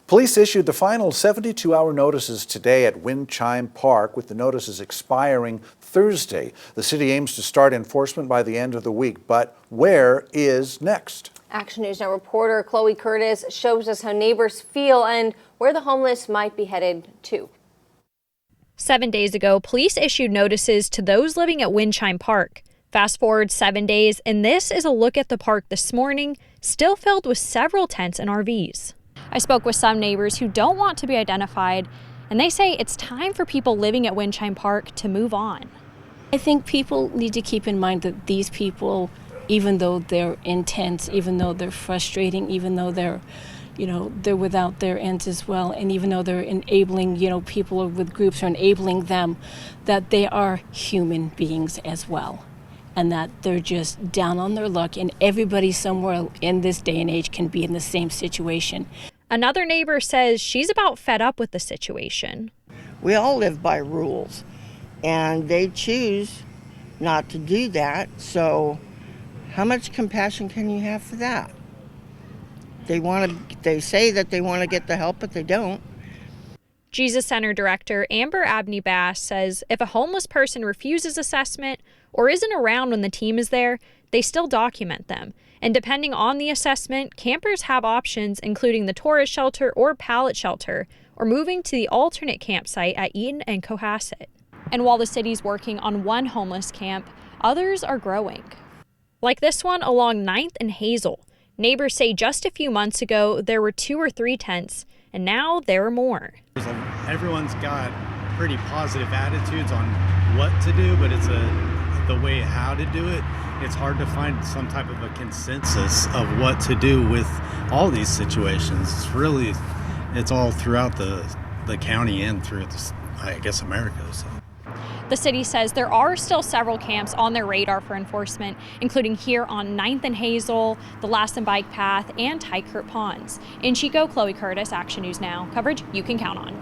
Police issued the final 72-hour notices today at Windchime Park, with the notices expiring Thursday. The city aims to start enforcement by the end of the week, but where is next? Action News Now reporter Chloe Curtis shows us how neighbors feel and where the homeless might be headed to. 7 days ago, police issued notices to those living at Windchime Park. Fast forward 7 days, and this is a look at the park this morning, still filled with several tents and RVs. I spoke with some neighbors who don't want to be identified, and they say it's time for people living at Windchime Park to move on. I think people need to keep in mind that these people, even though they're intense, even though they're frustrating, even though they're without their ends as well, and even though they're enabling, people with groups are enabling them, that they are human beings as well, and that they're just down on their luck, and everybody somewhere in this day and age can be in the same situation. Another neighbor says she's about fed up with the situation. We all live by rules, and they choose not to do that, so how much compassion can you have for that? They say that they want to get the help, but they don't. Jesus Center Director Amber Abney-Bass says if a homeless person refuses assessment or isn't around when the team is there, they still document them. And depending on the assessment, campers have options including the tourist shelter or pallet shelter, or moving to the alternate campsite at Eaton and Cohasset. And while the city's working on one homeless camp, others are growing. Like this one along 9th and Hazel. Neighbors say just a few months ago there were 2 or 3 tents, and now there are more. Everyone's got pretty positive attitudes on what to do, but it's the way how to do it. It's hard to find some type of a consensus of what to do with all these situations. It's all throughout the county and through America. So. The city says there are still several camps on their radar for enforcement, including here on 9th and Hazel, the Lassen Bike Path, and Tykert Ponds. In Chico, Chloe Curtis, Action News Now. Coverage you can count on.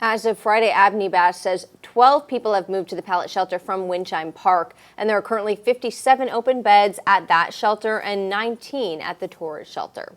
As of Friday, Abney-Bass says 12 people have moved to the pallet shelter from Windchime Park, and there are currently 57 open beds at that shelter and 19 at the tourist shelter.